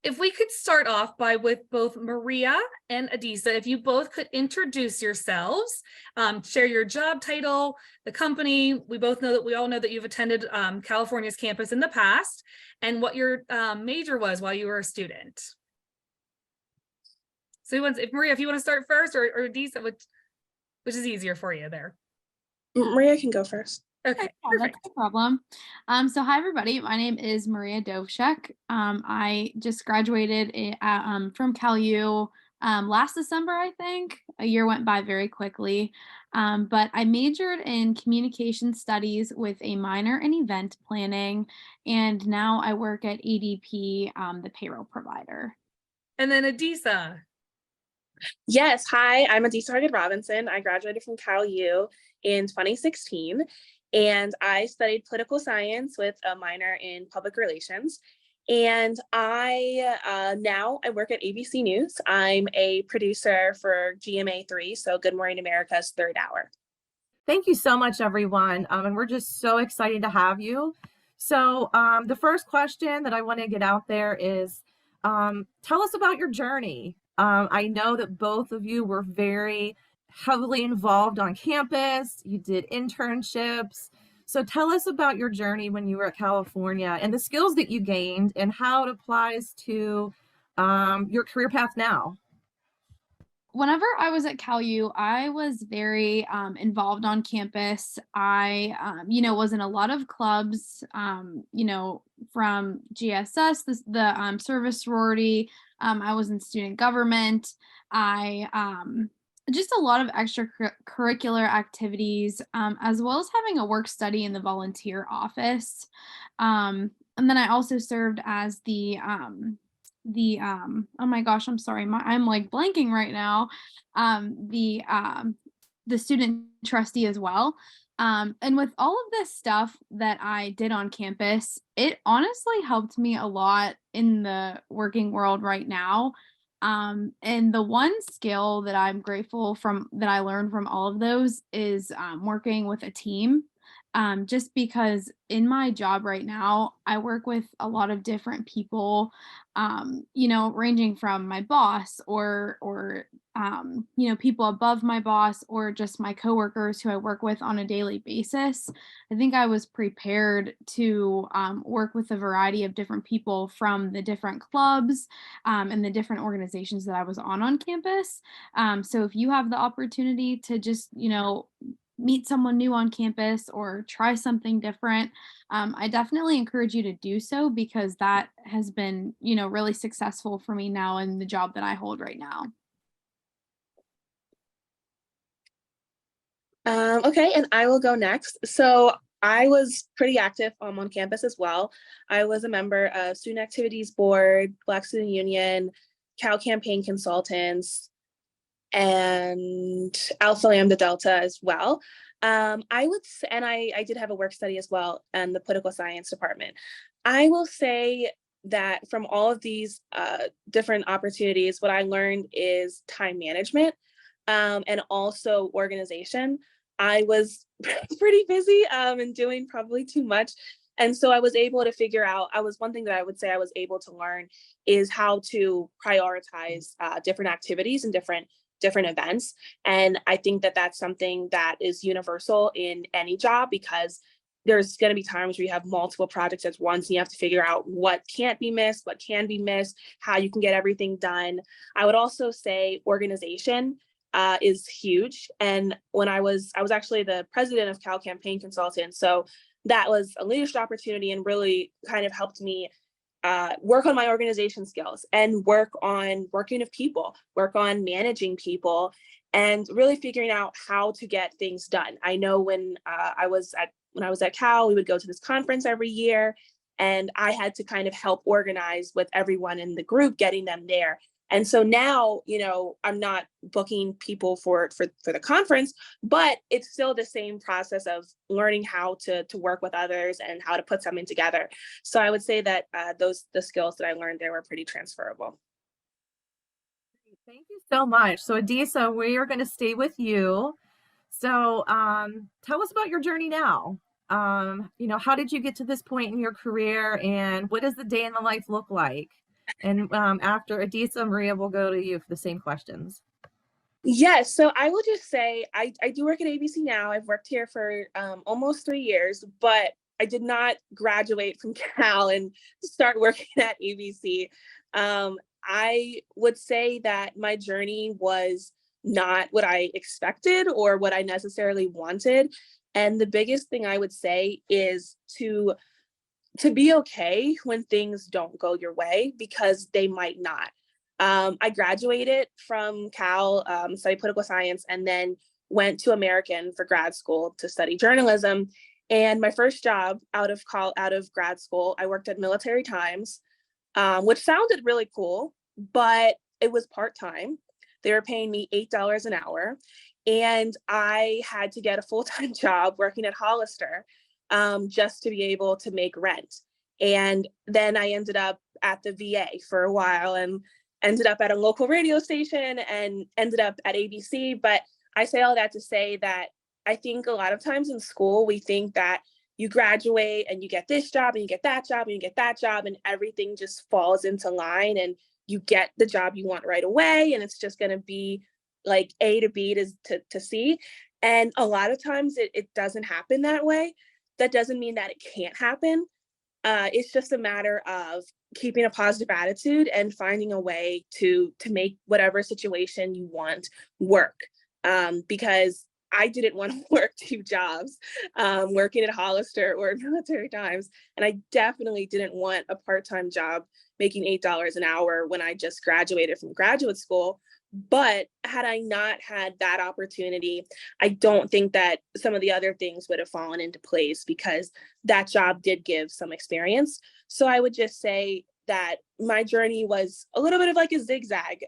if we could start off by with both Maria and Adisa, if you both could introduce yourselves, share your job title, the company. We all know that you've attended California's campus in the past, and what your major was while you were a student. So if Maria, if you want to start first, or Adisa, which is easier for you there? Maria can go first. Okay, Yeah, perfect. that's no problem. So hi everybody, my name is Maria Dovshek. I just graduated from CalU last December, I think. A year went by very quickly. But I majored in communication studies with a minor in event planning, and now I work at ADP, the payroll provider. And then Adisa. Yes, hi, I'm Adisa Hargett-Robinson. I graduated from Cal U in 2016, and I studied political science with a minor in public relations. And now I work at ABC News. I'm a producer for GMA3, so Good Morning America's Third Hour. Thank you so much, everyone. And we're just so excited to have you. So the first question that I want to get out there is, tell us about your journey. I know that both of you were very heavily involved on campus. You did internships. So tell us about your journey when you were at California and the skills that you gained and how it applies to your career path now. Whenever I was at CalU, I was very involved on campus. I, was in a lot of clubs, from GSS, the service sorority. I was in student government. Just a lot of extracurricular activities, as well as having a work study in the volunteer office. And then I also served as oh my gosh, I'm sorry, I'm like blanking right now. The student trustee as well. And with all of this stuff that I did on campus, it honestly helped me a lot in the working world right now. And the one skill that I'm grateful that I learned from all of those is working with a team. Just because in my job right now, I work with a lot of different people, ranging from my boss or people above my boss or just my coworkers who I work with on a daily basis. I think I was prepared to work with a variety of different people from the different clubs and the different organizations that I was on campus. So if you have the opportunity to just, meet someone new on campus or try something different, I definitely encourage you to do so, because that has been, really successful for me now in the job that I hold right now. Okay, and I will go next. So I was pretty active on campus as well. I was a member of Student Activities Board, Black Student Union, Cal Campaign Consultants, and Alpha Lambda Delta as well. I did have a work study as well in the political science department. I will say that from all of these different opportunities, what I learned is time management and also organization. I was pretty busy and doing probably too much. And so I was able to figure out, one thing that I would say I was able to learn is how to prioritize different activities and different events. And I think that that's something that is universal in any job, because there's going to be times where you have multiple projects at once and you have to figure out what can't be missed, what can be missed, how you can get everything done. I would also say organization is huge. And when I was actually the president of Cal Campaign Consultants, so that was a leadership opportunity and really kind of helped me work on my organization skills and work on working with people, work on managing people, and really figuring out how to get things done. I know when I was at Cal, we would go to this conference every year, and I had to kind of help organize with everyone in the group, getting them there. And so now, I'm not booking people for the conference, but it's still the same process of learning how to work with others and how to put something together. So I would say that the skills that I learned there were pretty transferable. Thank you so much. So Adisa, we are going to stay with you. So tell us about your journey now. How did you get to this point in your career, and what does the day in the life look like? And after Adisa, Maria will go to you for the same questions. Yes, so I will just say I do work at ABC now. I've worked here for almost 3 years, but I did not graduate from Cal and start working at ABC. I would say that my journey was not what I expected or what I necessarily wanted. And the biggest thing I would say is to be okay when things don't go your way, because they might not. I graduated from Cal, studied political science, and then went to American for grad school to study journalism. And my first job out of grad school, I worked at Military Times, which sounded really cool, but it was part time. They were paying me $8 an hour, and I had to get a full time job working at Hollister, just to be able to make rent. And then I ended up at the VA for a while, and ended up at a local radio station, and ended up at ABC. But I say all that to say that I think a lot of times in school, we think that you graduate and you get this job and you get that job and you get that job, and everything just falls into line, and you get the job you want right away. And it's just going to be like A to B to C. And a lot of times it doesn't happen that way. That doesn't mean that it can't happen. It's just a matter of keeping a positive attitude and finding a way to make whatever situation you want work. Because I didn't want to work 2 jobs, working at Hollister or Military Times, and I definitely didn't want a part-time job making $8 an hour when I just graduated from graduate school. But had I not had that opportunity, I don't think that some of the other things would have fallen into place, because that job did give some experience. So I would just say that my journey was a little bit of like a zigzag.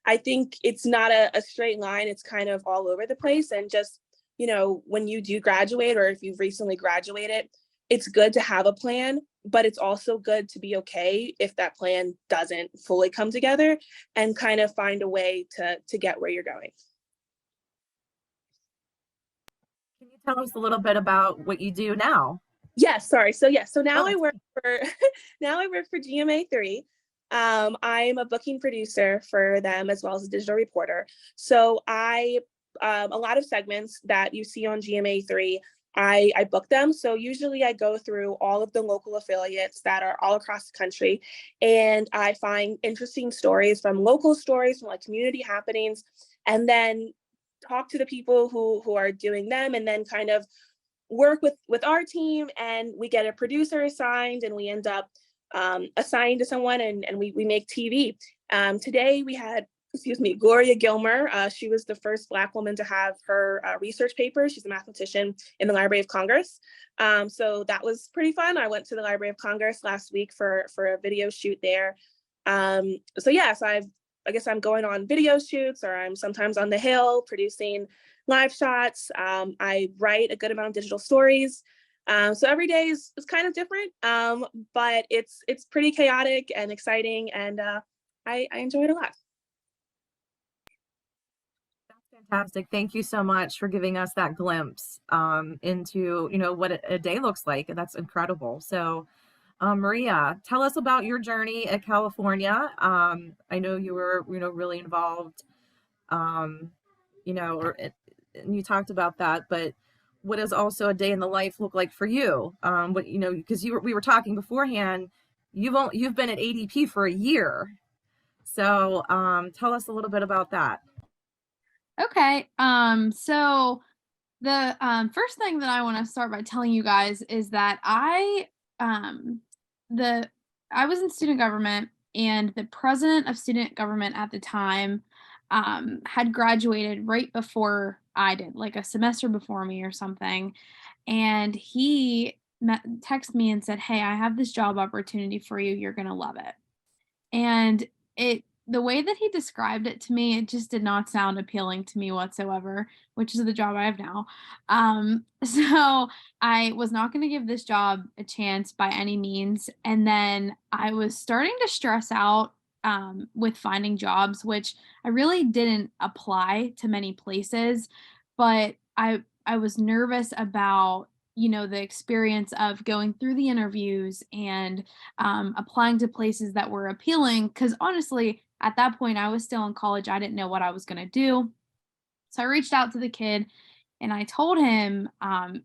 I think it's not a straight line. It's kind of all over the place. And just, when you do graduate, or if you've recently graduated, it's good to have a plan, but it's also good to be okay if that plan doesn't fully come together, and kind of find a way to get where you're going. Can you tell us a little bit about what you do now? Yes, sorry. So now I work for now I work for GMA3. I'm a booking producer for them, as well as a digital reporter. So a lot of segments that you see on GMA3, I book them. So usually I go through all of the local affiliates that are all across the country, and I find interesting stories, from local stories, from like community happenings, and then talk to the people who are doing them, and then kind of work with our team, and we get a producer assigned, and we end up assigned to someone, and we make TV. Today we had, Gloria Gilmer. She was the first Black woman to have her research paper. She's a mathematician in the Library of Congress. So that was pretty fun. I went to the Library of Congress last week for a video shoot there. So I guess I'm going on video shoots, or I'm sometimes on the Hill producing live shots. I write a good amount of digital stories. So every day is kind of different, but it's pretty chaotic and exciting, and I enjoy it a lot. That's fantastic. Thank you so much for giving us that glimpse into, what a day looks like. And that's incredible. So, Maria, tell us about your journey at California. I know you were, really involved, and you talked about that, but what does also a day in the life look like for you? Because we were talking beforehand, you've been at ADP for a year. So tell us a little bit about that. Okay. So the first thing that I want to start by telling you guys is that I was in student government, and the president of student government at the time had graduated right before I did, like a semester before me or something. And he texted me and said, "Hey, I have this job opportunity for you. You're gonna love it." And the way that he described it to me, it just did not sound appealing to me whatsoever, which is the job I have now. So I was not going to give this job a chance by any means. And then I was starting to stress out with finding jobs, which I really didn't apply to many places, but I was nervous about, the experience of going through the interviews and applying to places that were appealing. Because honestly, at that point, I was still in college. I didn't know what I was going to do. So I reached out to the kid and I told him,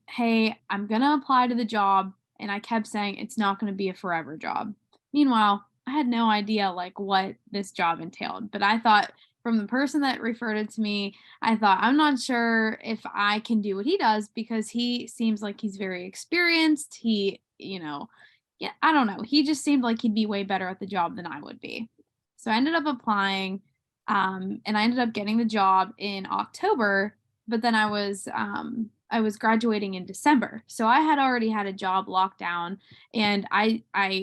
hey, I'm going to apply to the job. And I kept saying it's not going to be a forever job. Meanwhile, I had no idea like what this job entailed, but I thought from the person that referred it to me, I thought, I'm not sure if I can do what he does because he seems like he's very experienced. Yeah, I don't know. He just seemed like he'd be way better at the job than I would be. So I ended up applying, and I ended up getting the job in October, but then I was graduating in December. So I had already had a job locked down, and I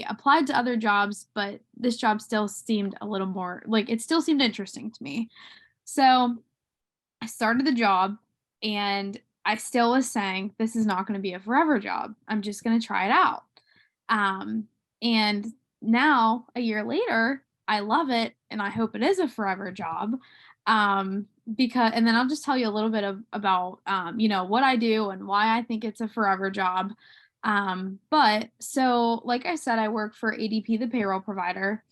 applied to other jobs, but this job still seemed a little more like it still seemed interesting to me. So I started the job, and I still was saying this is not going to be a forever job. I'm just going to try it out. Um, and now a year later, I love it and I hope it is a forever job. Because and then I'll just tell you a little bit about what I do and why I think it's a forever job. But so like I said, I work for ADP, the payroll provider.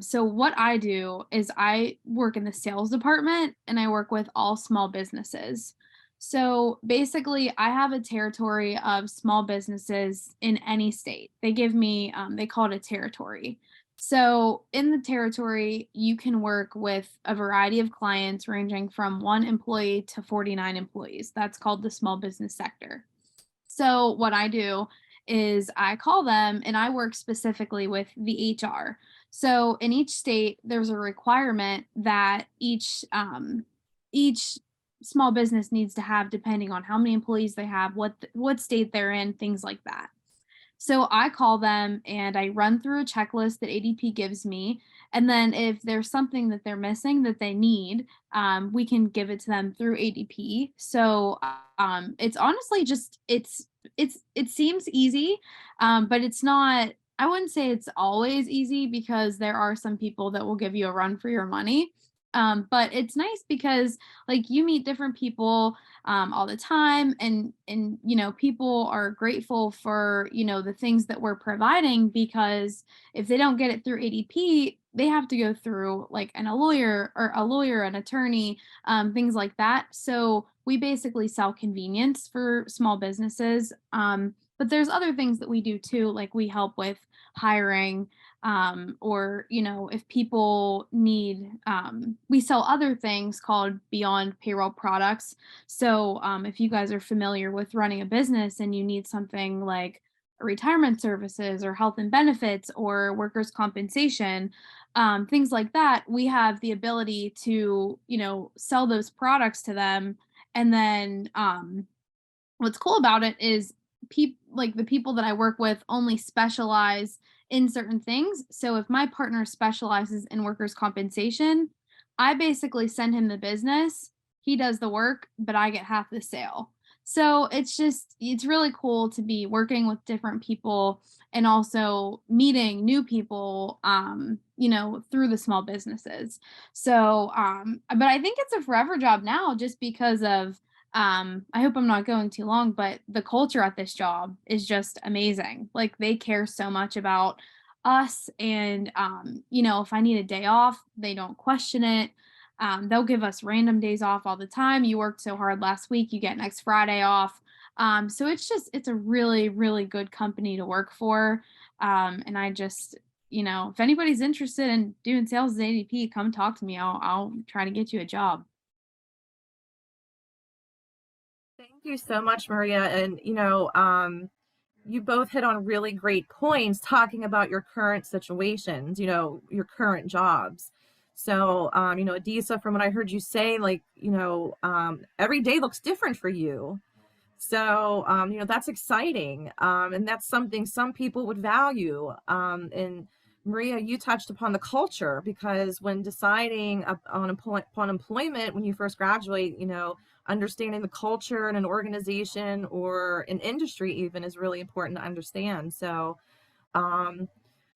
So what I do is I work in the sales department and I work with all small businesses. So basically, I have a territory of small businesses in any state. They give me, they call it a territory. So in the territory, you can work with a variety of clients ranging from 1 employee to 49 employees. That's called the small business sector. So what I do is I call them and I work specifically with the HR. So in each state, there's a requirement that each small business needs to have depending on how many employees they have, what state they're in, things like that. So I call them and I run through a checklist that ADP gives me. And then if there's something that they're missing that they need, we can give it to them through ADP. So it's honestly just it seems easy, but it's not. I wouldn't say it's always easy because there are some people that will give you a run for your money. But it's nice because like you meet different people all the time, and people are grateful for the things that we're providing, because if they don't get it through ADP, they have to go through like a lawyer, an attorney, things like that. So we basically sell convenience for small businesses. But there's other things that we do too, like we help with hiring, or if people need, we sell other things called beyond payroll products. So if you guys are familiar with running a business and you need something like retirement services or health and benefits or workers compensation, things like that, we have the ability to sell those products to them. And then what's cool about it is the people that I work with only specialize in certain things. So if my partner specializes in workers' compensation, I basically send him the business. He does the work, but I get half the sale. So it's really cool to be working with different people and also meeting new people, through the small businesses. So, but I think it's a forever job now just because of, I hope I'm not going too long, but the culture at this job is just amazing. Like they care so much about us, and if I need a day off, they don't question it. They'll give us random days off all the time. You worked so hard last week, you get next Friday off. So it's a really, really good company to work for. And I just, if anybody's interested in doing sales at ADP, come talk to me. I'll try to get you a job. Thank you so much, Maria. And, you both hit on really great points talking about your current situations, your current jobs. So, Adisa, from what I heard you say, like, every day looks different for you. So, that's exciting. And that's something some people would value. And Maria, you touched upon the culture, because when deciding upon employment, when you first graduate, understanding the culture in an organization or an industry even is really important to understand. So,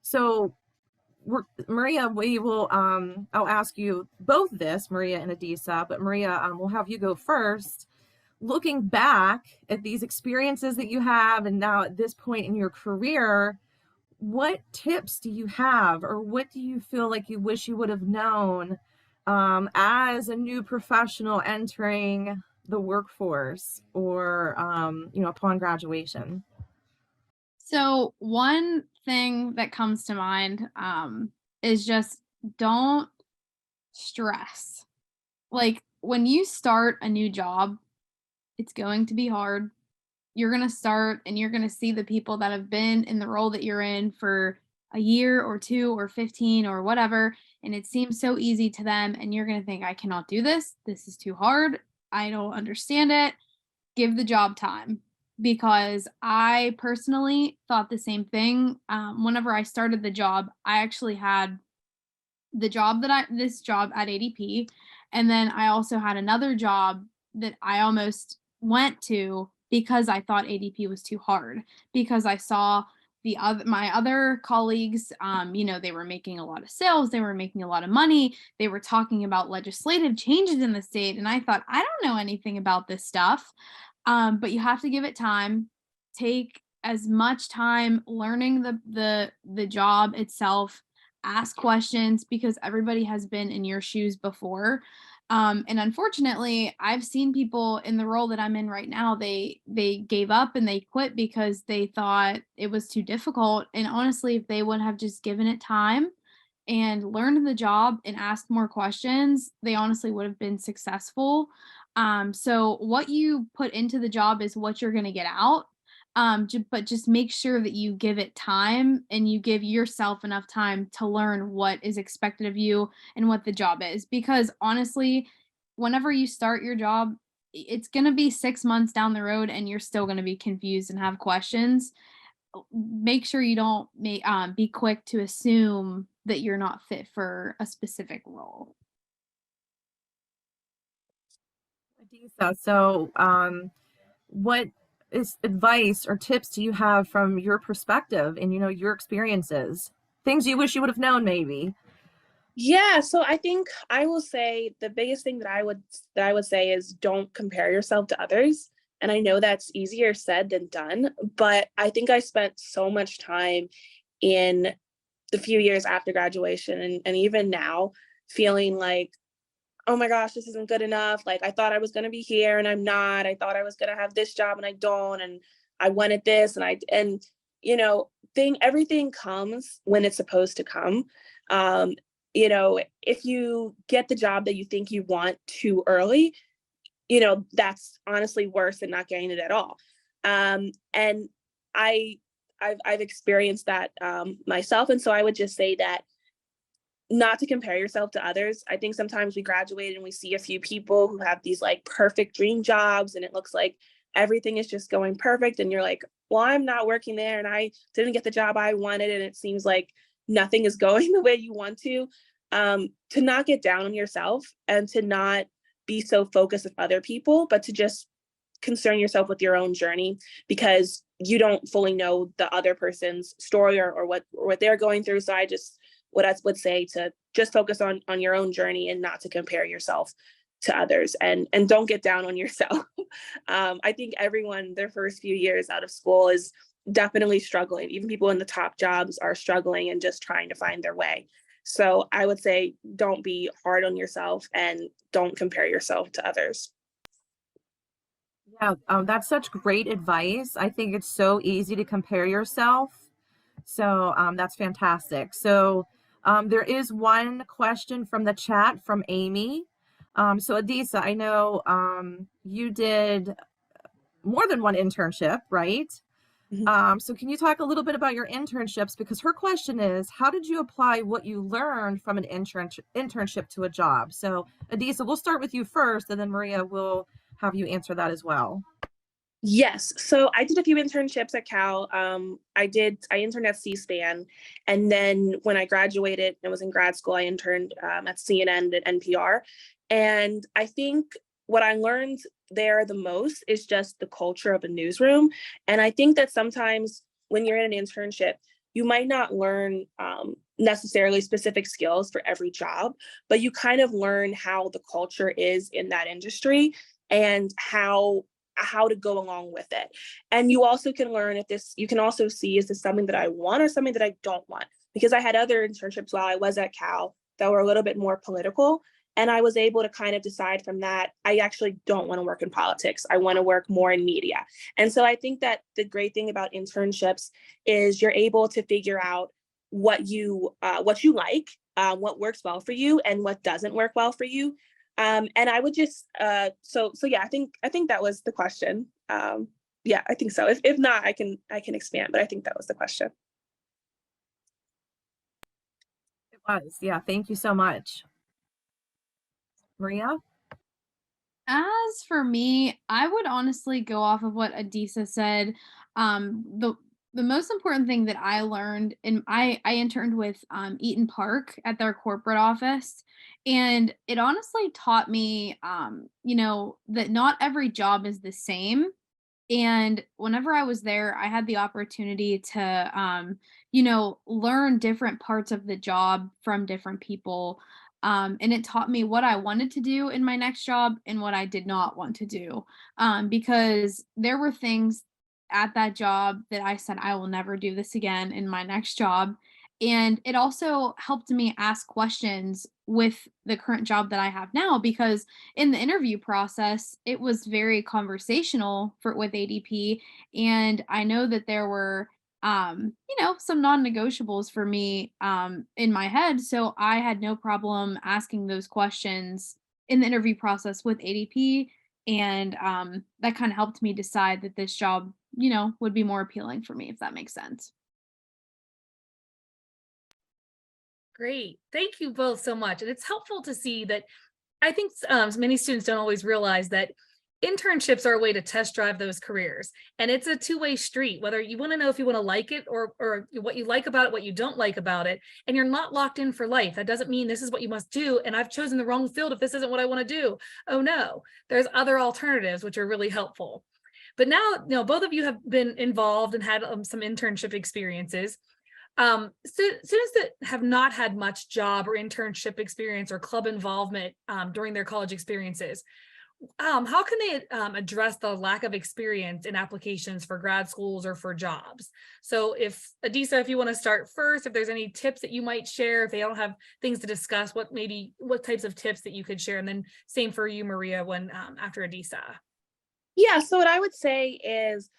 so Maria, we will, I'll ask you both this, Maria and Adisa, but Maria, we'll have you go first. looking back at these experiences that you have, and now at this point in your career, what tips do you have, or what do you feel like you wish you would have known as a new professional entering the workforce, or upon graduation? So one thing that comes to mind is just don't stress. Like when you start a new job, it's going to be hard. You're going to start and you're going to see the people that have been in the role that you're in for a year or two or 15 or whatever. And it seems so easy to them. And you're going to think, I cannot do this. This is too hard. I don't understand it. Give the job time, because I personally thought the same thing. Whenever I started the job, I actually had this job at ADP. And then I also had another job that I almost went to because I thought ADP was too hard, because I saw my other colleagues, they were making a lot of sales, they were making a lot of money, they were talking about legislative changes in the state. And I thought, I don't know anything about this stuff. But you have to give it time. Take as much time learning the job itself. Ask questions, because everybody has been in your shoes before. And unfortunately, I've seen people in the role that I'm in right now, they gave up and they quit because they thought it was too difficult. And honestly, if they would have just given it time and learned the job and asked more questions, they honestly would have been successful. So what you put into the job is what you're going to get out. But just make sure that you give it time and you give yourself enough time to learn what is expected of you and what the job is. Because honestly, whenever you start your job, it's going to be 6 months down the road and you're still going to be confused and have questions. Make sure you don't be quick to assume that you're not fit for a specific role. Adisa, so what advice or tips do you have from your perspective and your experiences, things you wish you would have known maybe? Yeah, so I think I will say the biggest thing that I would say is don't compare yourself to others. And I know that's easier said than done, but I think I spent so much time in the few years after graduation and even now feeling like, oh my gosh, this isn't good enough. Like I thought I was going to be here and I'm not. I thought I was going to have this job and I don't. And I wanted this everything comes when it's supposed to come. If you get the job that you think you want too early, that's honestly worse than not getting it at all. And I've experienced that myself. And so I would just say that not to compare yourself to others. I think sometimes we graduate and we see a few people who have these like perfect dream jobs and it looks like everything is just going perfect. And you're like, well, I'm not working there and I didn't get the job I wanted. And it seems like nothing is going the way you want to not get down on yourself and to not be so focused with other people, but to just concern yourself with your own journey, because you don't fully know the other person's story or what they're going through. So what I would say to just focus on your own journey and not to compare yourself to others, and don't get down on yourself. I think everyone, their first few years out of school is definitely struggling. Even people in the top jobs are struggling and just trying to find their way. So I would say don't be hard on yourself and don't compare yourself to others. Yeah, that's such great advice. I think it's so easy to compare yourself. So that's fantastic. So there is one question from the chat from Amy. So Adisa, I know you did more than one internship, right? Mm-hmm. So can you talk a little bit about your internships? Because her question is, how did you apply what you learned from an internship to a job? So Adisa, we'll start with you first, and then Maria will have you answer that as well. Yes. So I did a few internships at Cal. I interned at C-SPAN. And then when I graduated and was in grad school, I interned at CNN and NPR. And I think what I learned there the most is just the culture of a newsroom. And I think that sometimes when you're in an internship, you might not learn necessarily specific skills for every job, but you kind of learn how the culture is in that industry and how how to go along with it. And you also can learn if this, you can also see, is this something that I want or something that I don't want? Because I had other internships while I was at Cal that were a little bit more political. And I was able to kind of decide from that, I actually don't want to work in politics. I want to work more in media. And so I think that the great thing about internships is you're able to figure out what you like, what works well for you and what doesn't work well for you. And I would just, so yeah, I think that was the question. Yeah, I think so. If not, I can expand, but I think that was the question. It was. Yeah. Thank you so much. Maria? As for me, I would honestly go off of what Adisa said. The most important thing that I learned, and I interned with Eaton Park at their corporate office, and it honestly taught me, that not every job is the same. And whenever I was there, I had the opportunity to, learn different parts of the job from different people. And it taught me what I wanted to do in my next job and what I did not want to do. Because there were things at that job that I said, I will never do this again in my next job. And it also helped me ask questions with the current job that I have now, because in the interview process, it was very conversational for with ADP, and I know that there were some non-negotiables for me in my head, so I had no problem asking those questions in the interview process with ADP, and that kind of helped me decide that this job, would be more appealing for me, if that makes sense. Great. Thank you both so much. And it's helpful to see that I think many students don't always realize that internships are a way to test drive those careers. And it's a two-way street, whether you want to know if you want to like it or what you like about it, what you don't like about it. And you're not locked in for life. That doesn't mean this is what you must do. And I've chosen the wrong field if this isn't what I want to do. Oh no, there's other alternatives, which are really helpful. But now, both of you have been involved and had some internship experiences. Students that have not had much job or internship experience or club involvement during their college experiences, how can they address the lack of experience in applications for grad schools or for jobs? So if Adisa, if you want to start first, if there's any tips that you might share, if they don't have things to discuss, what types of tips that you could share, and then same for you, Maria, when after Adisa. Yeah, so what I would say is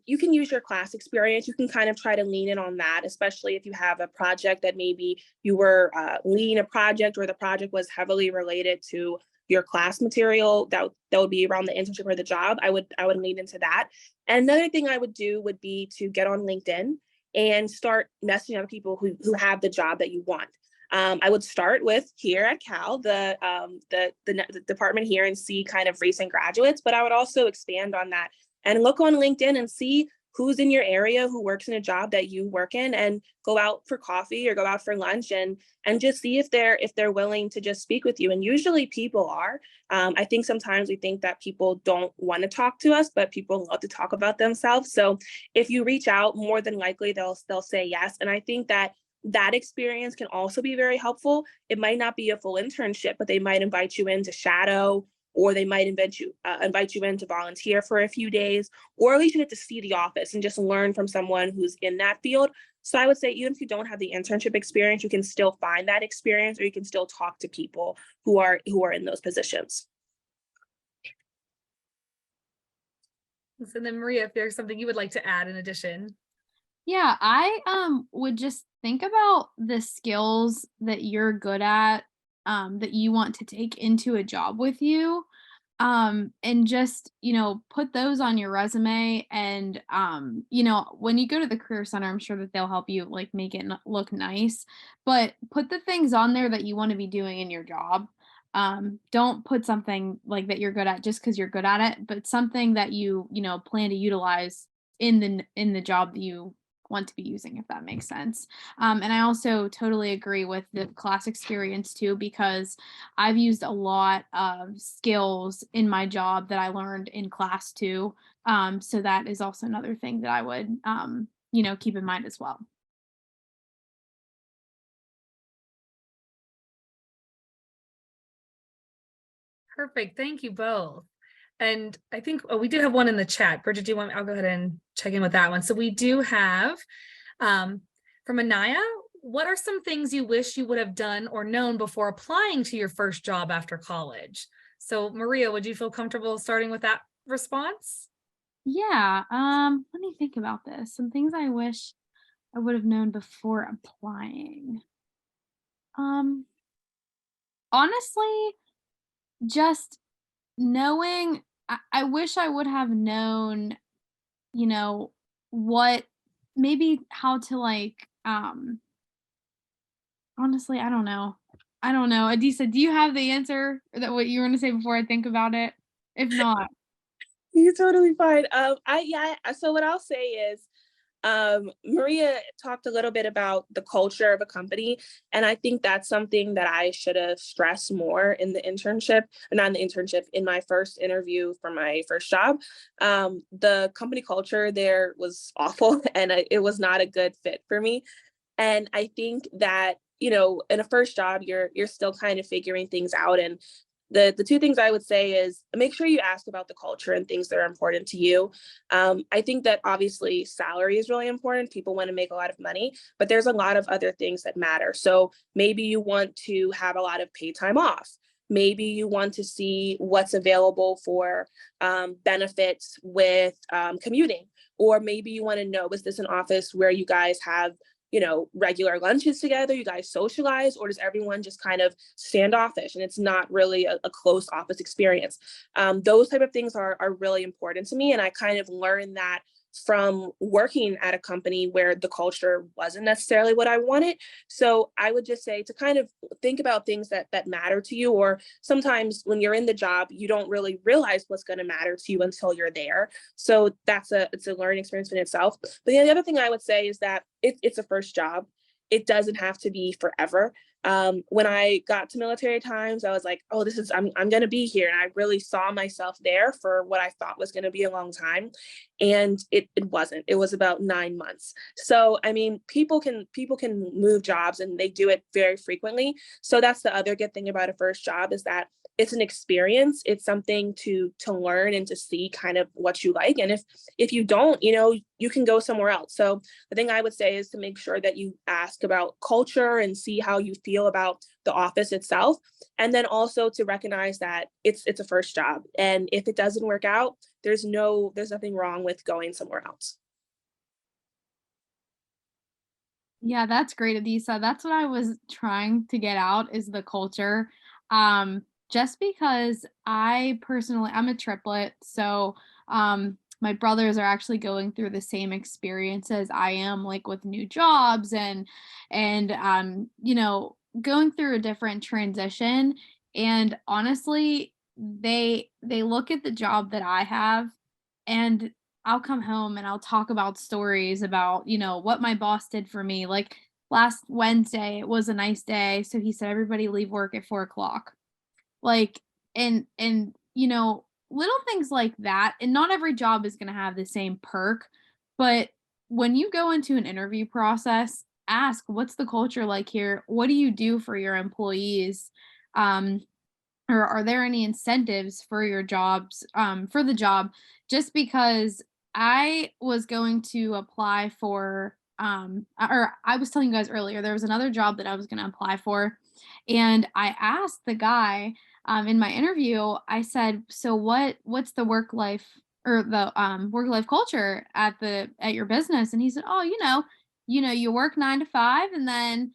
you can use your class experience. You can kind of try to lean in on that, especially if you have a project that maybe you were leading a project or the project was heavily related to your class material that would be around the internship or the job. I would lean into that. And another thing I would do would be to get on LinkedIn and start messaging other people who have the job that you want. I would start with here at Cal, the department here, and see kind of recent graduates, but I would also expand on that and look on LinkedIn and see who's in your area, who works in a job that you work in, and go out for coffee or go out for lunch and just see if they're willing to just speak with you. And usually people are. I think sometimes we think that people don't want to talk to us, but people love to talk about themselves. So if you reach out, more than likely they'll say yes. And I think that experience can also be very helpful. It might not be a full internship, but they might invite you in to shadow, or they might invite you in to volunteer for a few days, or at least you get to see the office and just learn from someone who's in that field. So I would say, even if you don't have the internship experience, you can still find that experience, or you can still talk to people who are in those positions. So then Maria, if there's something you would like to add in addition. Yeah, I would just think about the skills that you're good at, that you want to take into a job with you. And just, put those on your resume, and when you go to the career center, I'm sure that they'll help you like make it look nice, but put the things on there that you want to be doing in your job. Don't put something like that you're good at just because you're good at it, but something that you plan to utilize in the job that you want to be using, if that makes sense. And I also totally agree with the class experience too, because I've used a lot of skills in my job that I learned in class too. So that is also another thing that I would, keep in mind as well. Perfect. Thank you both. And I think we do have one in the chat. Bridget, do you want? I'll go ahead and check in with that one. So we do have from Anaya. What are some things you wish you would have done or known before applying to your first job after college? So Maria, would you feel comfortable starting with that response? Yeah, let me think about this. Some things I wish I would have known before applying. Um, Honestly, just knowing, I wish I would have known, you know, what maybe how to like, honestly, I don't know. I don't know. Adisa, do you have the answer or that what you want to say before I think about it? If not, You're totally fine. So what I'll say is, Maria talked a little bit about the culture of a company, and I think that's something that I should have stressed more in the internship, or not in the internship, in my first interview for my first job. The company culture there was awful, and it was not a good fit for me. And I think that, you know, in a first job, you're still kind of figuring things out. And the two things I would say is make sure you ask about the culture and things that are important to you. I think that obviously salary is really important. People want to make a lot of money, but there's a lot of other things that matter. So maybe you want to have a lot of paid time off. Maybe you want to see what's available for benefits with commuting. Or maybe you want to know, is this an office where you guys have, you know, regular lunches together, you guys socialize, or does everyone just kind of standoffish and it's not really a close office experience? Those type of things are really important to me. And I kind of learned that from working at a company where the culture wasn't necessarily what I wanted. So I would just say to kind of think about things that matter to you, or sometimes when you're in the job, you don't really realize what's going to matter to you until you're there. So it's a learning experience in itself. But the other thing I would say is that it's a first job. It doesn't have to be forever. When I got to military times, I was like, oh, I'm going to be here. And I really saw myself there for what I thought was going to be a long time. And it wasn't. It was about 9 months. So, I mean, people can move jobs, and they do it very frequently. So that's the other good thing about a first job, is that it's an experience. It's something to learn and to see kind of what you like. And if you don't, you know, you can go somewhere else. So the thing I would say is to make sure that you ask about culture and see how you feel about the office itself. And then also to recognize that it's a first job. And if it doesn't work out, there's nothing wrong with going somewhere else. yeah, that's great, Adisa. That's what I was trying to get out is the culture. Just because I'm a triplet, so my brothers are actually going through the same experiences I am, like with new jobs and you know, going through a different transition. And honestly, they look at the job that I have, and I'll come home and I'll talk about stories about, you know, what my boss did for me. Like last Wednesday, it was a nice day. So he said, everybody leave work at 4 o'clock. Like, and, you know, little things like that. And not every job is going to have the same perk. But when you go into an interview process, ask, what's the culture like here? What do you do for your employees? Um, or are there any incentives for your jobs for the job? Just because I was going to apply for or I was telling you guys earlier, there was another job that I was going to apply for, and I asked the guy in my interview, I said, so what's the work life or the work life culture at your business? And he said, oh, you work 9 to 5, and then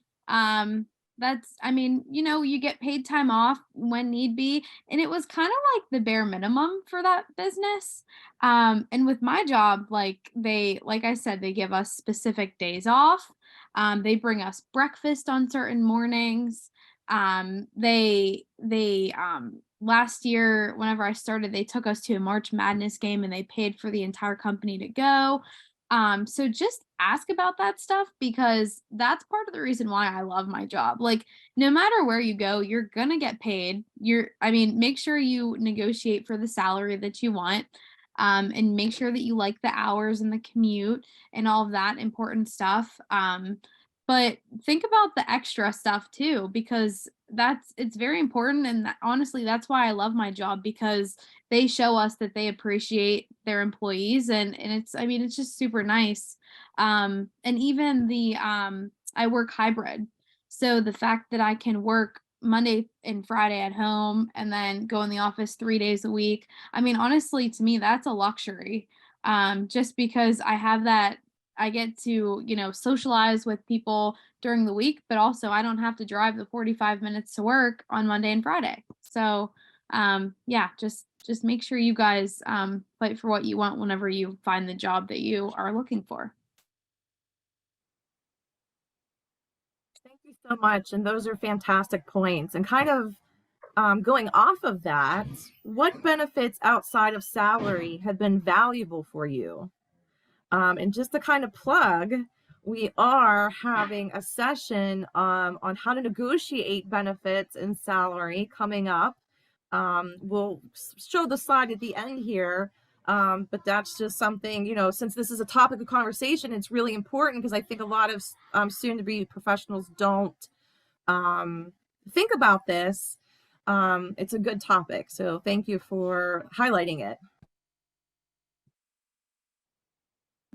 that's, I mean, you know, you get paid time off when need be. And it was kind of like the bare minimum for that business. And with my job, like I said, they give us specific days off. They bring us breakfast on certain mornings. Last year, whenever I started, they took us to a March Madness game and they paid for the entire company to go. So just ask about that stuff, because that's part of the reason why I love my job. Like, no matter where you go, you're gonna get paid. I mean, make sure you negotiate for the salary that you want. And make sure that you like the hours and the commute and all of that important stuff. But think about the extra stuff too, because it's very important. And honestly, that's why I love my job, because they show us that they appreciate their employees, and it's, I mean, it's just super nice. And even I work hybrid. So the fact that I can work Monday and Friday at home and then go in the office 3 days a week, I mean, honestly, to me, that's a luxury. Just because I have that, I get to, socialize with people during the week, but also I don't have to drive the 45 minutes to work on Monday and Friday. So, yeah, just make sure you guys fight for what you want whenever you find the job that you are looking for. Thank you so much. And those are fantastic points. And kind of going off of that, what benefits outside of salary have been valuable for you? And just to kind of plug, we are having a session on how to negotiate benefits and salary coming up. We'll show the slide at the end here, but that's just something, since this is a topic of conversation, it's really important because I think a lot of soon-to-be professionals don't think about this. It's a good topic, so thank you for highlighting it.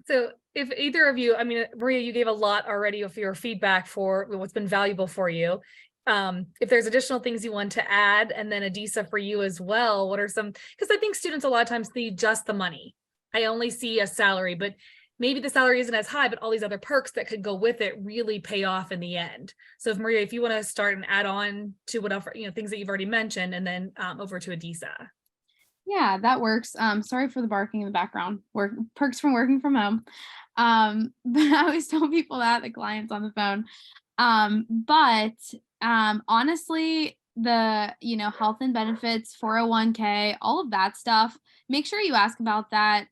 So if either of you, I mean, Maria, you gave a lot already of your feedback for what's been valuable for you. If there's additional things you want to add, and then Adisa for you as well, what are some, because I think students a lot of times see just the money. I only see a salary, but maybe the salary isn't as high, but all these other perks that could go with it really pay off in the end. So if Maria, if you want to start and add on to whatever, things that you've already mentioned, and then over to Adisa. Yeah, that works. Sorry for the barking in the background. Perks from working from home. But I always tell people that, the clients on the phone. But honestly, the health and benefits, 401k, all of that stuff, make sure you ask about that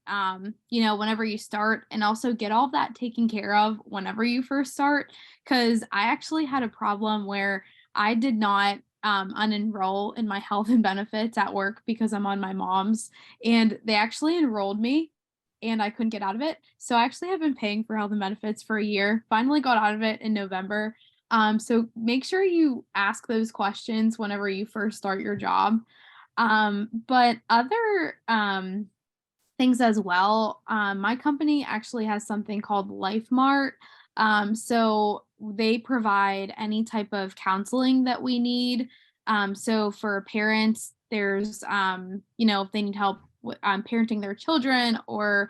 whenever you start, and also get all of that taken care of whenever you first start. Because I actually had a problem where I did not unenroll in my health and benefits at work because I'm on my mom's, and they actually enrolled me and I couldn't get out of it. So I actually have been paying for health and benefits for a year, finally got out of it in November. So make sure you ask those questions whenever you first start your job. But other things as well, my company actually has something called LifeMart. So they provide any type of counseling that we need. So for parents, there's, if they need help with parenting their children, or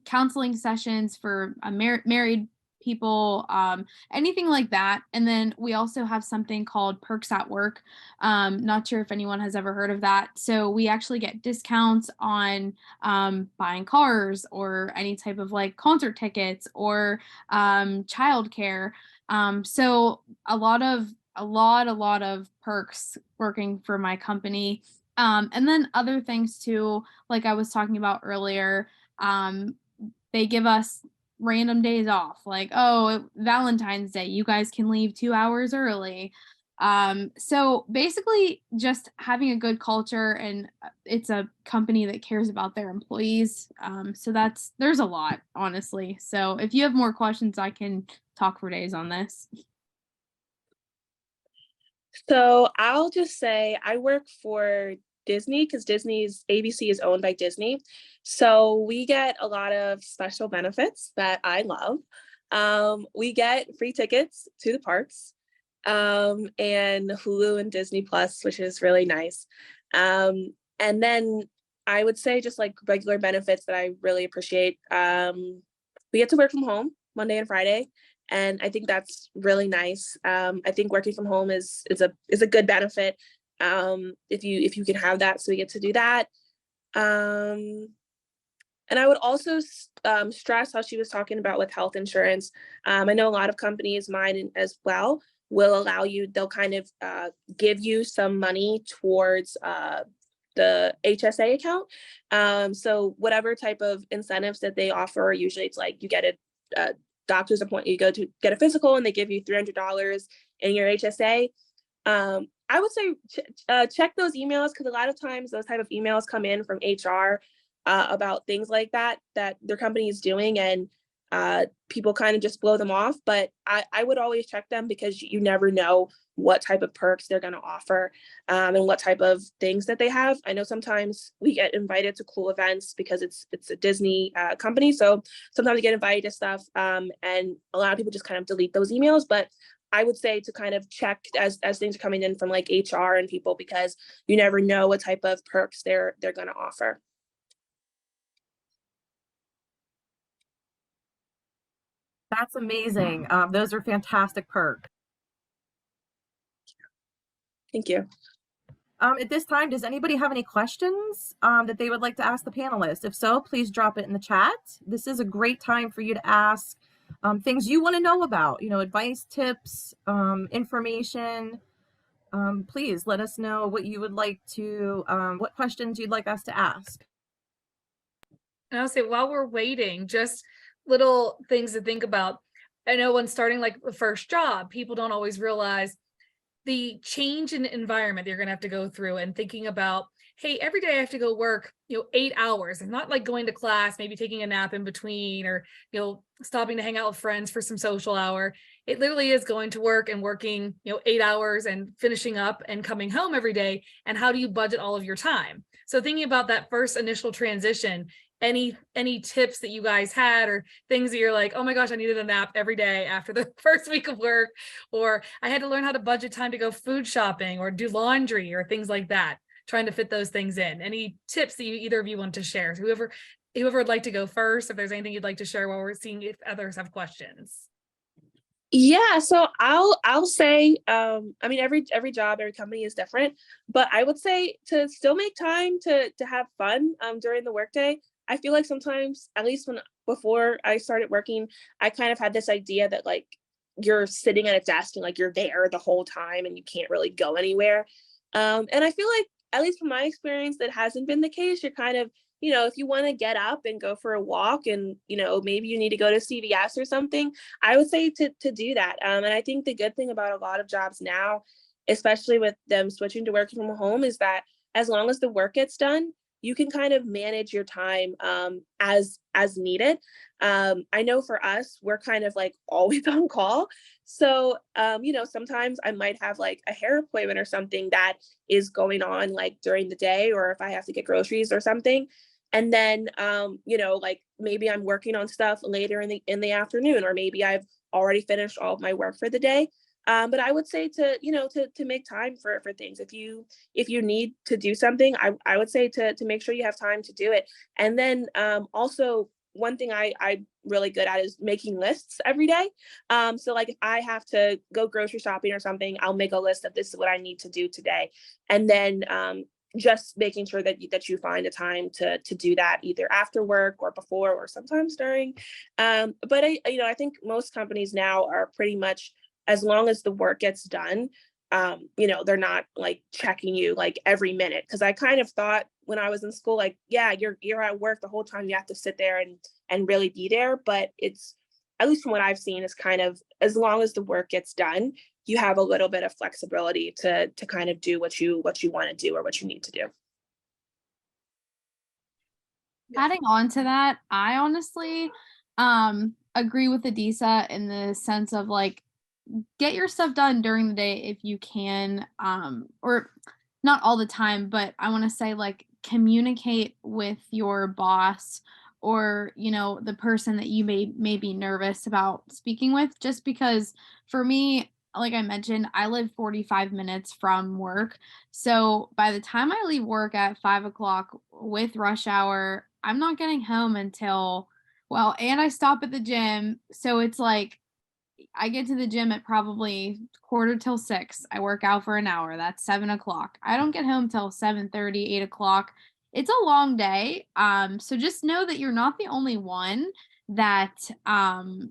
counseling sessions for married people, anything like that. And then we also have something called Perks at Work. Not sure if anyone has ever heard of that. So we actually get discounts on buying cars, or any type of like concert tickets, or childcare. So a lot of perks working for my company. And then other things too, like I was talking about earlier, they give us random days off, like, oh, Valentine's Day, you guys can leave 2 hours early. So basically just having a good culture, and it's a company that cares about their employees. So there's a lot, honestly. So if you have more questions, I can talk for days on this. So I'll just say I work for Disney, because Disney's ABC is owned by Disney. So we get a lot of special benefits that I love. We get free tickets to the parks, and Hulu and Disney Plus, which is really nice. And then I would say just like regular benefits that I really appreciate. We get to work from home Monday and Friday, and I think that's really nice. I think working from home is a good benefit. If you can have that, so we get to do that. And I would also stress how she was talking about with health insurance. I know a lot of companies, mine as well, will allow you, they'll kind of give you some money towards the HSA account. So whatever type of incentives that they offer, usually it's like you get a doctor's appointment, you go to get a physical and they give you $300 in your HSA. I would say check those emails, because a lot of times those type of emails come in from HR about things like that their company is doing. And people kind of just blow them off, but I would always check them because you never know what type of perks they're going to offer, and what type of things that they have. I know sometimes we get invited to cool events because it's a Disney company. So sometimes we get invited to stuff, and a lot of people just kind of delete those emails. But I would say to kind of check as things are coming in from like HR and people, because you never know what type of perks they're going to offer. That's amazing. Those are fantastic perks. Thank you. At this time, does anybody have any questions that they would like to ask the panelists? If so, please drop it in the chat. This is a great time for you to ask things you want to know about, advice, tips, information. Please let us know what you would like to, what questions you'd like us to ask. And I'll say, while we're waiting, just little things to think about. I know when starting like the first job, people don't always realize the change in environment you're going to have to go through, and thinking about, hey, every day I have to go work, 8 hours, and not like going to class, maybe taking a nap in between, or, stopping to hang out with friends for some social hour. It literally is going to work and working, 8 hours and finishing up and coming home every day. And how do you budget all of your time? So thinking about that first initial transition, any tips that you guys had, or things that you're like, oh my gosh, I needed a nap every day after the first week of work, or I had to learn how to budget time to go food shopping or do laundry or things like that, trying to fit those things in. Any tips that either of you want to share? So whoever would like to go first, if there's anything you'd like to share while we're seeing if others have questions. Yeah, so I'll say, I mean, every job, every company is different, but I would say to still make time to have fun during the workday. I feel like sometimes, at least before I started working, I kind of had this idea that like you're sitting at a desk and like you're there the whole time and you can't really go anywhere. And I feel like, at least from my experience, that hasn't been the case. You're kind of, if you want to get up and go for a walk and, maybe you need to go to CVS or something, I would say to do that. And I think the good thing about a lot of jobs now, especially with them switching to working from home, is that as long as the work gets done, you can kind of manage your time as needed. I know for us, we're kind of like always on call. So, sometimes I might have like a hair appointment or something that is going on like during the day, or if I have to get groceries or something. And then, like maybe I'm working on stuff later in the afternoon, or maybe I've already finished all of my work for the day. But I would say to make time for things. If you need to do something, I would say to make sure you have time to do it. And then also, one thing I'm really good at is making lists every day. So like if I have to go grocery shopping or something, I'll make a list of this is what I need to do today. And then just making sure that you find a time to do that either after work or before or sometimes during. But I think most companies now are pretty much, as long as the work gets done, they're not like checking you like every minute. Cause I kind of thought when I was in school, like, yeah, you're at work the whole time, you have to sit there and really be there. But it's, at least from what I've seen, is kind of, as long as the work gets done, you have a little bit of flexibility to kind of do what you want to do or what you need to do. Adding on to that, I honestly agree with Adisa in the sense of like, get your stuff done during the day if you can, or not all the time, but I want to say like communicate with your boss, or the person that you may be nervous about speaking with, just because for me, like I mentioned, I live 45 minutes from work. So by the time I leave work at 5 o'clock with rush hour, I'm not getting home until, well, and I stop at the gym. So it's like I get to the gym at probably 5:45. I work out for an hour. That's 7 o'clock. I don't get home till 7:30, 8 o'clock. It's a long day. So just know that you're not the only one that I'm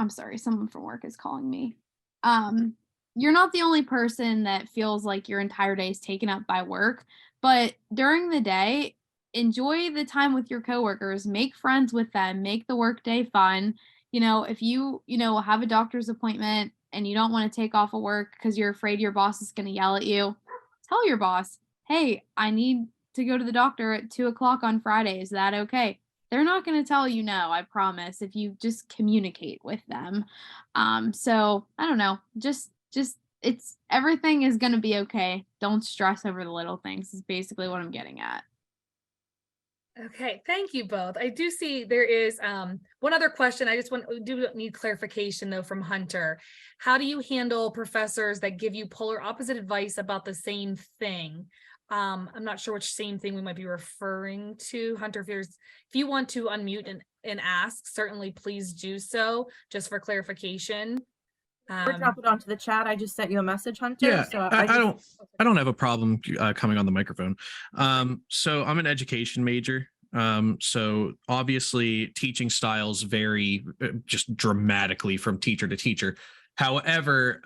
sorry, someone from work is calling me. You're not the only person that feels like your entire day is taken up by work, but during the day, enjoy the time with your coworkers, make friends with them, make the workday fun. If you have a doctor's appointment and you don't want to take off of work because you're afraid your boss is going to yell at you, tell your boss, hey, I need to go to the doctor at 2 o'clock on Friday. Is that okay? they're not going to tell you no, I promise, if you just communicate with them. So I don't know, just it's everything is going to be okay. Don't stress over the little things is basically what I'm getting at. Okay, thank you both. I do see there is one other question. We do need clarification though from Hunter. How do you handle professors that give you polar opposite advice about the same thing? I'm not sure which same thing we might be referring to. Hunter, if you want to unmute and ask, certainly please do so, just for clarification. Or drop it onto the chat. I just sent you a message, Hunter. Yeah, So I don't have a problem coming on the microphone. So I'm an education major. So obviously teaching styles vary just dramatically from teacher to teacher. However,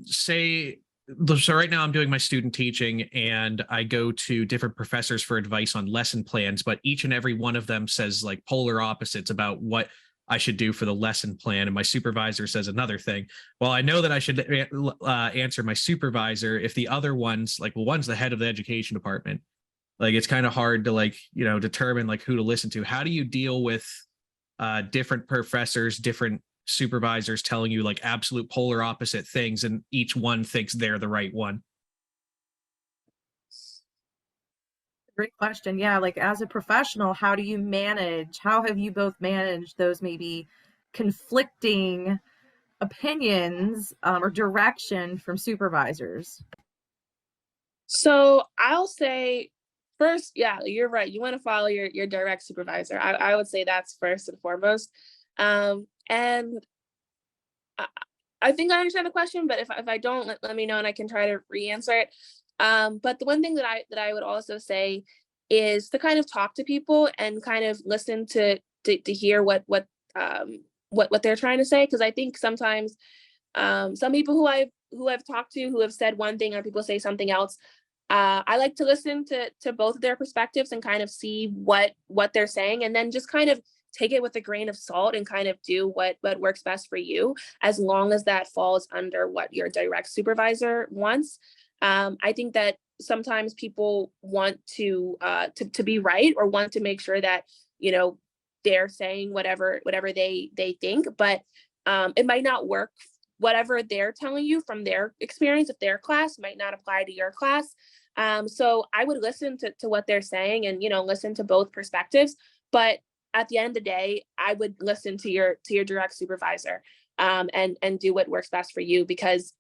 so right now I'm doing my student teaching and I go to different professors for advice on lesson plans, but each and every one of them says like polar opposites about what I should do for the lesson plan. And my supervisor says another thing. Well, I know that I should answer my supervisor if the other one's like, well, one's the head of the education department. Like, it's kind of hard to like, determine like who to listen to. How do you deal with different professors, different supervisors telling you like absolute polar opposite things and each one thinks they're the right one? great question. Yeah, like as a professional, how have you both managed those maybe conflicting opinions or direction from supervisors? So I'll say first, yeah, you're right. You want to follow your direct supervisor. I would say that's first and foremost. And I think I understand the question, but if I don't, let me know and I can try to re-answer it. But the one thing that I would also say is to kind of talk to people and kind of listen to hear what they're trying to say. Because I think sometimes some people who I've talked to who have said one thing or people say something else. I like to listen to both of their perspectives and kind of see what they're saying, and then just kind of take it with a grain of salt and kind of do what works best for you, as long as that falls under what your direct supervisor wants. I think that sometimes people want to be right or want to make sure that they're saying whatever they think, but it might not work. Whatever they're telling you from their experience of their class might not apply to your class. So I would listen to what they're saying and, listen to both perspectives. But at the end of the day, I would listen to your direct supervisor and do what works best for you, because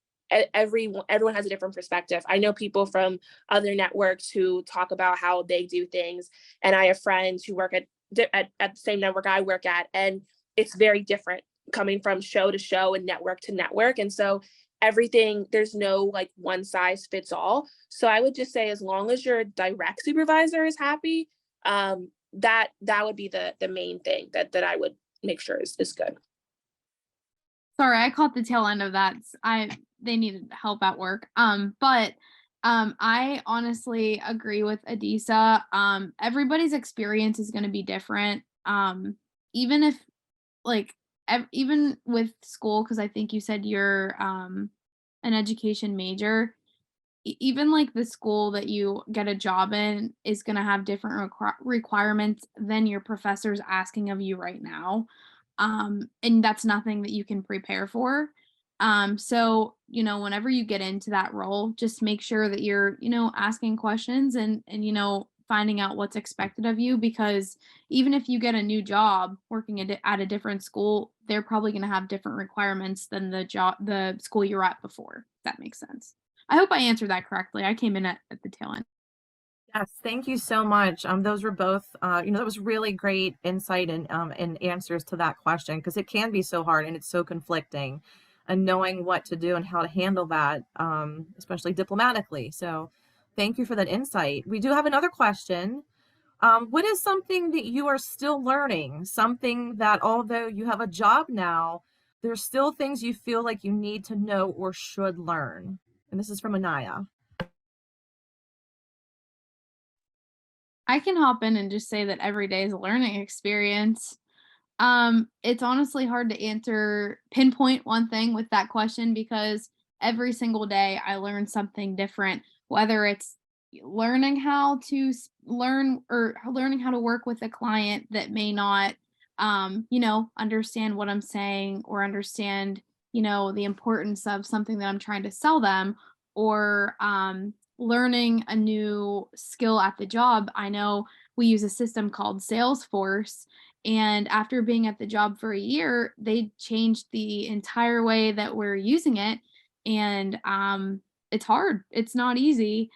everyone has a different perspective. I know people from other networks who talk about how they do things. And I have friends who work at the same network I work at, and it's very different coming from show to show and network to network. And so there's no like one size fits all. So I would just say, as long as your direct supervisor is happy, that would be the main thing that I would make sure is good. Sorry, I caught the tail end of that. They needed help at work. But I honestly agree with Adisa. Everybody's experience is going to be different. Even if like even with school, because I think you said you're an education major, even like the school that you get a job in is going to have different requirements than your professors asking of you right now. And that's nothing that you can prepare for. So, whenever you get into that role, just make sure that you're, asking questions and finding out what's expected of you, because even if you get a new job working at a different school, they're probably going to have different requirements than the school you were at before. If that makes sense. I hope I answered that correctly. I came in at the tail end. Yes, thank you so much. Those were both, that was really great insight and answers to that question, because it can be so hard and it's so conflicting, and knowing what to do and how to handle that, especially diplomatically. So thank you for that insight. We do have another question. What is something that you are still learning? Something that, although you have a job now, there's still things you feel like you need to know or should learn? And this is from Anaya. I can hop in and just say that every day is a learning experience. It's honestly hard to pinpoint one thing with that question, because every single day I learn something different, whether it's, learning how to learning how to work with a client that may not, understand what I'm saying or understand, the importance of something that I'm trying to sell them, or learning a new skill at the job. I know we use a system called Salesforce, and after being at the job for a year, they changed the entire way that we're using it. And it's hard. It's not easy.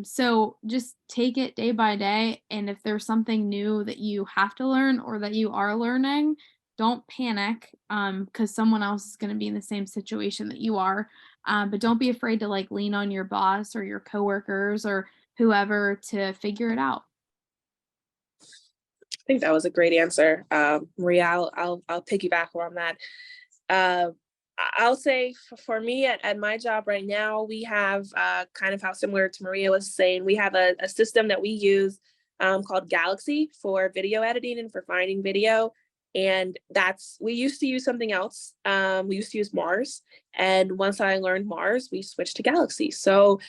So just take it day by day. And if there's something new that you have to learn or that you are learning, don't panic, because someone else is going to be in the same situation that you are. But don't be afraid to like lean on your boss or your coworkers or whoever to figure it out. I think that was a great answer. Maria, I'll piggyback on that. Uh, I'll say for me at my job right now, we have kind of how similar to Maria was saying, we have a system that we use called Galaxy for video editing and for finding video. And we used to use something else. We used to use Mars. And once I learned Mars, we switched to Galaxy. So,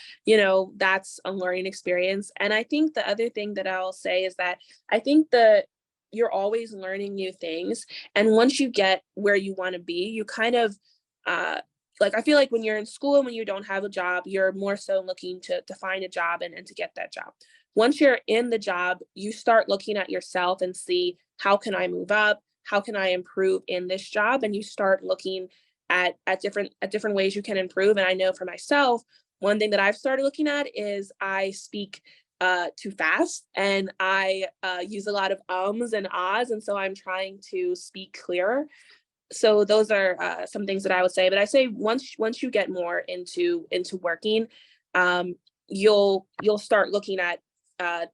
that's a learning experience. And I think the other thing that I'll say is that I think you're always learning new things. And once you get where you want to be, you kind of, I feel like when you're in school and when you don't have a job, you're more so looking to find a job and to get that job. Once you're in the job, you start looking at yourself and see, how can I move up? How can I improve in this job? And you start looking at different ways you can improve. And I know for myself, one thing that I've started looking at is I speak too fast, and I use a lot of ums and ahs, and so I'm trying to speak clearer. So those are some things that I would say. But I say once you get more into working, you'll start looking at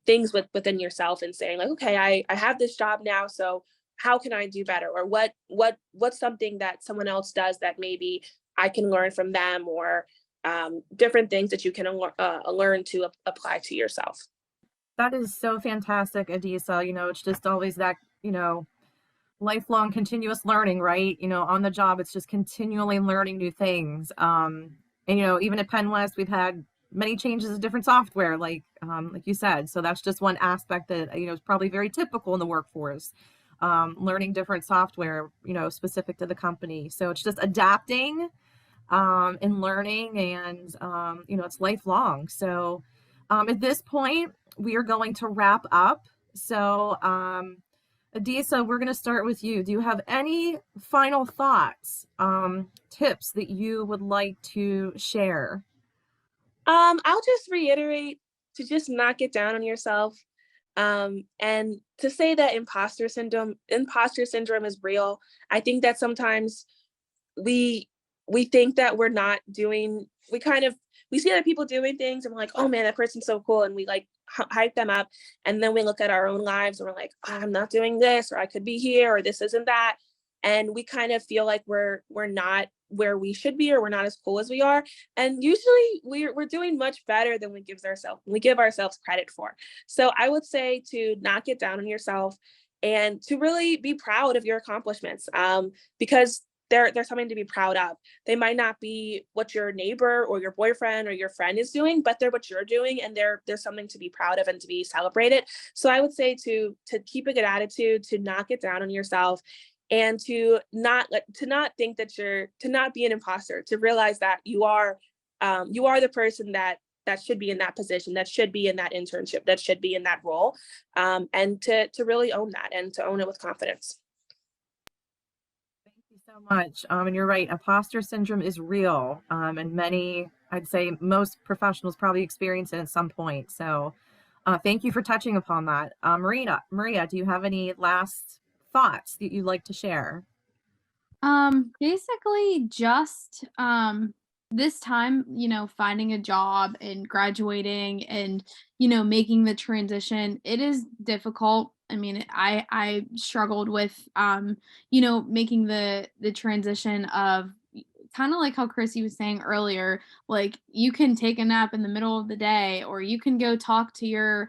things within yourself and saying like, okay, I have this job now, so how can I do better? Or what's something that someone else does that maybe I can learn from them, or different things that you can learn to apply to yourself. That is so fantastic, Adisa. It's just always that, lifelong continuous learning, right? On the job, it's just continually learning new things. And, even at Penn West, we've had many changes of different software, like you said. So that's just one aspect that, is probably very typical in the workforce. Learning different software, specific to the company. So it's just adapting and learning, and it's lifelong. So at this point, we are going to wrap up. So Adisa, we're going to start with you. Do you have any final thoughts, tips that you would like to share? I'll just reiterate to just not get down on yourself, and to say that imposter syndrome is real. I think that sometimes we think that we're not doing, we see other people doing things and we're like, oh man, that person's so cool, and we like hype them up, and then we look at our own lives and we're like, oh, I'm not doing this, or I could be here, or this isn't that, and we kind of feel like we're not where we should be, or we're not as cool as we are. And usually we're doing much better than we give ourselves credit for. So I would say to not get down on yourself and to really be proud of your accomplishments, because they're something to be proud of. They might not be what your neighbor or your boyfriend or your friend is doing, but they're what you're doing, and they're something to be proud of and to be celebrated. So I would say to keep a good attitude, to not get down on yourself, and to not think that to not be an imposter, to realize that you are the person that should be in that position, that should be in that internship, that should be in that role, and to really own that, and to own it with confidence. Thank you so much. And you're right, imposter syndrome is real. And I'd say most professionals probably experience it at some point. So thank you for touching upon that. Maria, do you have any last thoughts that you'd like to share? Basically just this time, finding a job and graduating and, making the transition, it is difficult. I mean, I struggled with making the transition of kind of like how Chrissy was saying earlier, like you can take a nap in the middle of the day, or you can go talk to your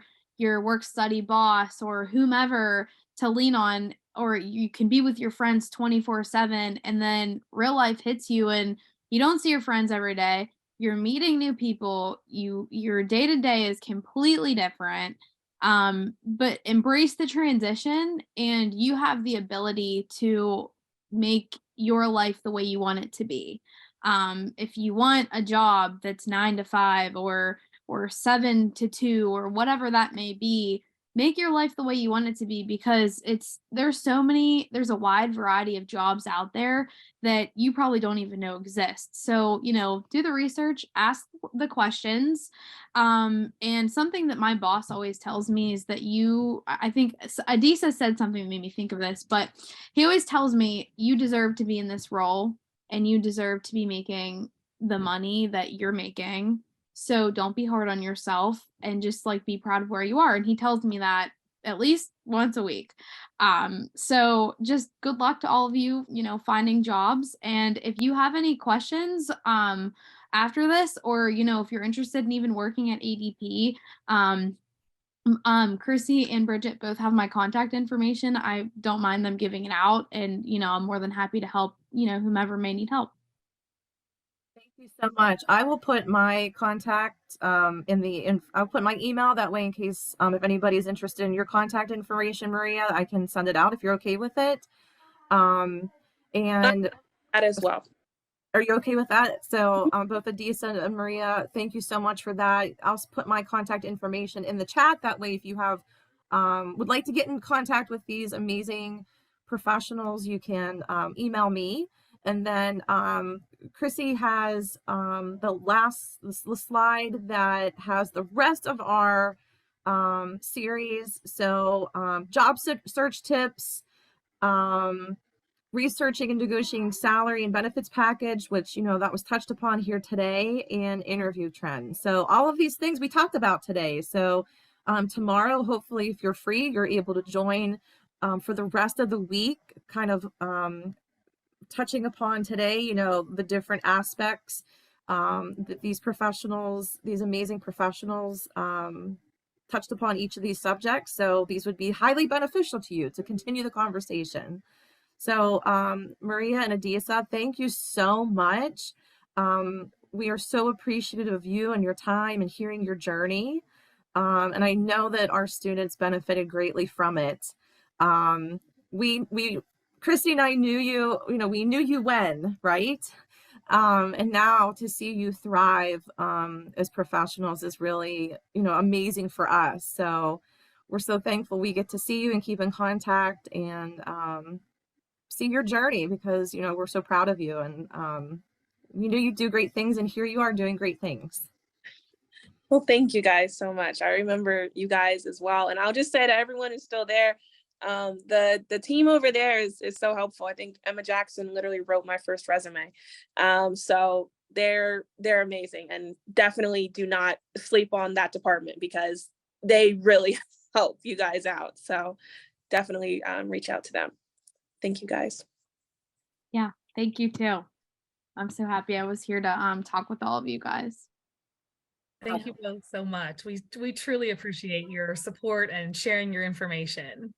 work study boss or whomever to lean on, or you can be with your friends 24/7, and then real life hits you and you don't see your friends every day. you're meeting new people, your day-to-day is completely different. But embrace the transition, and you have the ability to make your life the way you want it to be. If you want a job that's 9 to 5 or 7 to 2 or whatever that may be, make your life the way you want it to be, because there's a wide variety of jobs out there that you probably don't even know exist. So, do the research, ask the questions. And something that my boss always tells me is that I think Adisa said something that made me think of this, but he always tells me you deserve to be in this role and you deserve to be making the money that you're making. So don't be hard on yourself and just like be proud of where you are. And he tells me that at least once a week. So just good luck to all of you, finding jobs. And if you have any questions, after this, or, if you're interested in even working at ADP, Chrissy and Bridget both have my contact information. I don't mind them giving it out, and, I'm more than happy to help, whomever may need help. Thank you so much. I will put my contact I'll put my email that way in case if anybody's interested in your contact information, Maria, I can send it out if you're okay with it. And That as well. are you okay with that? So both Adisa and Maria, thank you so much for that. I'll put my contact information in the chat. That way, if you have would like to get in contact with these amazing professionals, you can email me. And then Chrissy has the slide that has the rest of our series. So job search tips, researching and negotiating salary and benefits package, which, that was touched upon here today, and interview trends. So all of these things we talked about today. So tomorrow, hopefully, if you're free, you're able to join for the rest of the week, kind of touching upon today, the different aspects that these amazing professionals touched upon each of these subjects. So these would be highly beneficial to you to continue the conversation. So Maria and Adisa, thank you so much. We are so appreciative of you and your time and hearing your journey. And I know that our students benefited greatly from it. Christy and I knew you, we knew you when, right? And now to see you thrive as professionals is really, amazing for us. So we're so thankful we get to see you and keep in contact and see your journey, because, we're so proud of you, and we knew you do great things, and here you are doing great things. Well, thank you guys so much. I remember you guys as well. And I'll just say to everyone who's still there, the team over there is so helpful. I think Emma Jackson literally wrote my first resume. So they're amazing, and definitely do not sleep on that department, because they really help you guys out. So definitely reach out to them. Thank you guys. Yeah, thank you too. I'm so happy I was here to talk with all of you guys. Thank you both so much. We truly appreciate your support and sharing your information.